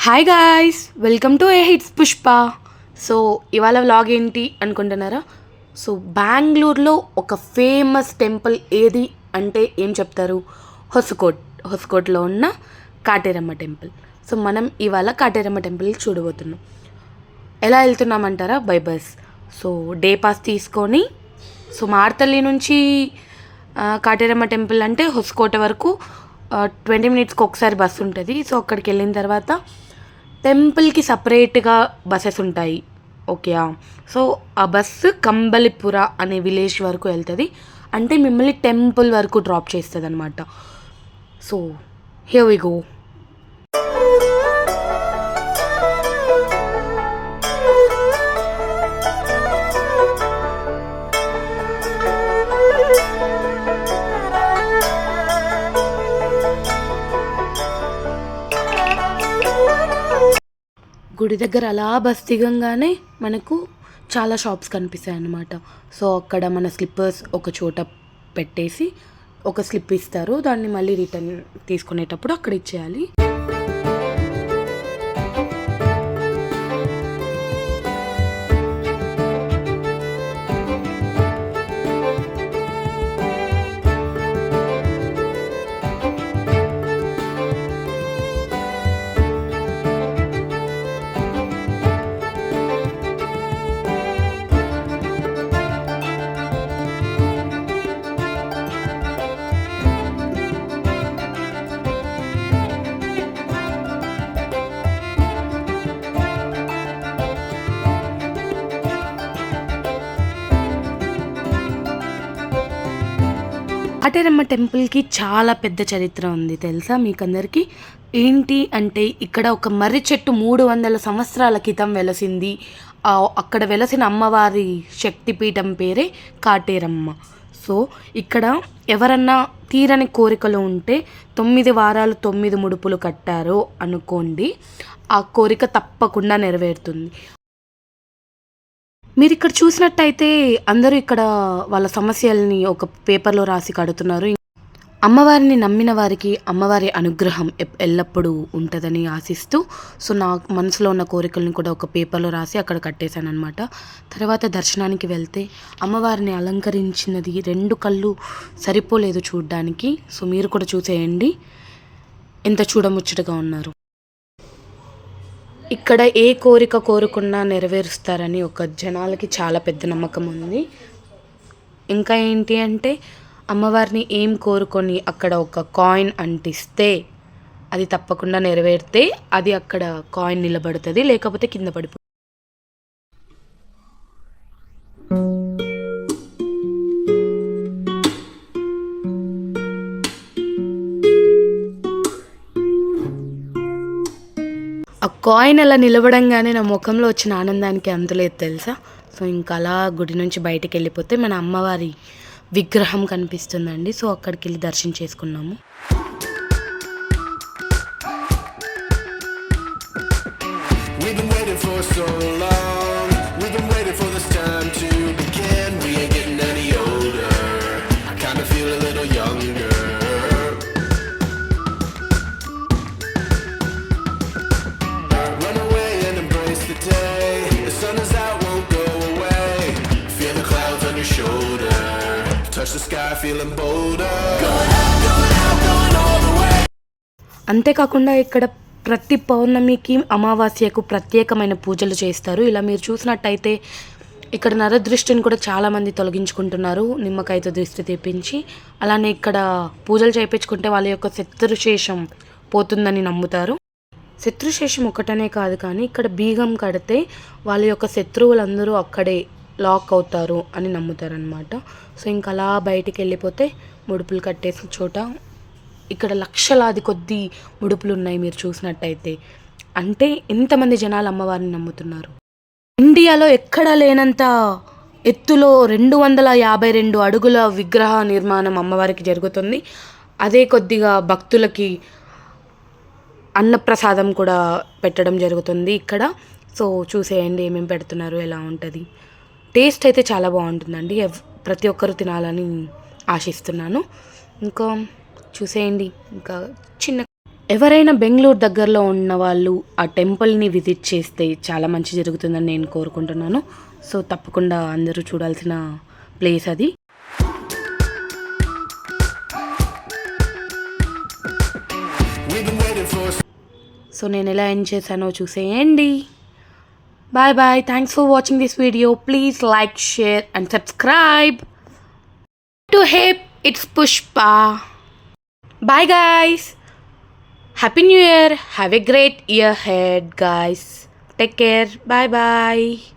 Hi guys, welcome to A hits Pushpa. So ఇవాళ vlog ఏంటి అనుకుంటున్నారా? సో బెంగళూరులో ఒక ఫేమస్ టెంపుల్ ఏది అంటే ఏం చెప్తారు? హొసకోట్లో ఉన్న కాటేరమ్మ టెంపుల్. సో మనం ఇవాళ కాటేరమ్మ టెంపుల్ చూడబోతున్నాం. ఎలా వెళ్తున్నామంటారా? By bus. So day pass తీసుకొని సో మార్తల్లి నుంచి కాటేరమ్మ టెంపుల్ అంటే హొసకోట వరకు 20 మినిట్స్కి ఒకసారి బస్సు ఉంటుంది. సో అక్కడికి వెళ్ళిన తర్వాత టెంపుల్కి సపరేట్గా బస్సెస్ ఉంటాయి. ఓకే, సో ఆ బస్సు కంబలిపుర అనే విలేజ్ వరకు వెళ్తుంది. అంటే మిమ్మల్ని టెంపుల్ వరకు డ్రాప్ చేస్తుంది అనమాట. So here we go. గుడి దగ్గర అలా బస్ దిగంగానే మనకు చాలా షాప్స్ కనిపిస్తాయి అన్నమాట. సో అక్కడ మన స్లిప్పర్స్ ఒక చోట పెట్టేసి ఒక స్లిప్ ఇస్తారు, దాన్ని మళ్ళీ రిటర్న్ తీసుకునేటప్పుడు అక్కడ ఇచ్చేయాలి. కాటేరమ్మ టెంపుల్కి చాలా పెద్ద చరిత్ర ఉంది, తెలుసా మీకందరికీ? ఏంటి అంటే ఇక్కడ ఒక మర్రి చెట్టు 300 సంవత్సరాల క్రితం వెలసింది. అక్కడ వెలసిన అమ్మవారి శక్తిపీఠం పేరే కాటేరమ్మ. సో ఇక్కడ ఎవరన్నా తీరని కోరికలు ఉంటే 9 వారాలు 9 ముడుపులు కట్టారో అనుకోండి, ఆ కోరిక తప్పకుండా నెరవేరుతుంది. మీరు ఇక్కడ చూసినట్టయితే అందరూ ఇక్కడ వాళ్ళ సమస్యల్ని ఒక పేపర్లో రాసి కడుతున్నారు. అమ్మవారిని నమ్మిన వారికి అమ్మవారి అనుగ్రహం ఎల్లప్పుడూ ఉంటుందని ఆశిస్తూ సో నా మనసులో ఉన్న కోరికలను కూడా ఒక పేపర్లో రాసి అక్కడ కట్టేశాను అనమాట. తర్వాత దర్శనానికి వెళ్తే అమ్మవారిని అలంకరించినది 2 కళ్ళు సరిపోలేదు చూడ్డానికి. సో మీరు కూడా చూసేయండి ఎంత చూడముచ్చటగా ఉన్నారు. ఇక్కడ ఏ కోరిక కోరుకున్నా నెరవేరుస్తారని ఒక జనాలకి చాలా పెద్ద నమ్మకం ఉంది. ఇంకా ఏంటి అంటే అమ్మవారిని ఏం కోరుకొని అక్కడ ఒక కాయిన్ అంటిస్తే అది తప్పకుండా నెరవేరితే అది అక్కడ కాయిన్ నిలబడుతుంది, లేకపోతే కింద పడిపోతుంది. ఆ కాయిన్ అలా నిలబడంగానే నా ముఖంలో వచ్చిన ఆనందానికి అంతులేదు, తెలుసా? సో ఇంకా అలా గుడి నుంచి బయటికి వెళ్ళిపోతే మన అమ్మవారి విగ్రహం కనిపిస్తుందండి. సో అక్కడికి వెళ్ళి దర్శనం చేసుకున్నాము. అంతేకాకుండా ఇక్కడ ప్రతి పౌర్ణమికి అమావాస్యకు ప్రత్యేకమైన పూజలు చేస్తారు. ఇలా మీరు చూసినట్టయితే ఇక్కడ నరదృష్టిని కూడా చాలామంది తొలగించుకుంటున్నారు నిమ్మకాయతో దృష్టి తెప్పించి. అలానే ఇక్కడ పూజలు చేయించుకుంటే వాళ్ళ యొక్క శత్రుశేషం పోతుందని నమ్ముతారు. శత్రుశేషం ఒకటనే కాదు, కానీ ఇక్కడ బీగం కడితే వాళ్ళ యొక్క శత్రువులందరూ అక్కడే లాక్ అవుతారు అని నమ్ముతారనమాట. సో ఇంకా అలా బయటికి వెళ్ళిపోతే ముడుపులు కట్టేసిన చోట ఇక్కడ లక్షలాది కొద్ది ముడుపులు ఉన్నాయి మీరు చూసినట్టయితే. అంటే ఎంతమంది జనాలు అమ్మవారిని నమ్ముతున్నారు. ఇండియాలో ఎక్కడా లేనంత ఎత్తులో 252 అడుగుల విగ్రహ నిర్మాణం అమ్మవారికి జరుగుతుంది. అదే కొద్దిగా భక్తులకి అన్నప్రసాదం కూడా పెట్టడం జరుగుతుంది ఇక్కడ. సో చూసేయండి ఏమేమి పెడుతున్నారు, ఎలా ఉంటుంది. టేస్ట్ అయితే చాలా బాగుంటుందండి, ప్రతి ఒక్కరు తినాలని ఆశిస్తున్నాను. ఇంకా చూసేయండి. ఇంకా చిన్న ఎవరైనా బెంగళూరు దగ్గరలో ఉన్న వాళ్ళు ఆ టెంపుల్ని విజిట్ చేస్తే చాలా మంచి జరుగుతుందని నేను కోరుకుంటున్నాను. సో తప్పకుండా అందరూ చూడాల్సిన ప్లేస్ అది. సో నేను ఎలా ఎండ్ చేశానో చూసేయండి. Bye bye. Thanks for watching this video. Please like, share and subscribe to హేప్ it's Pushpa. Bye guys. Happy New Year. Have a great year ahead guys. Take care. Bye bye.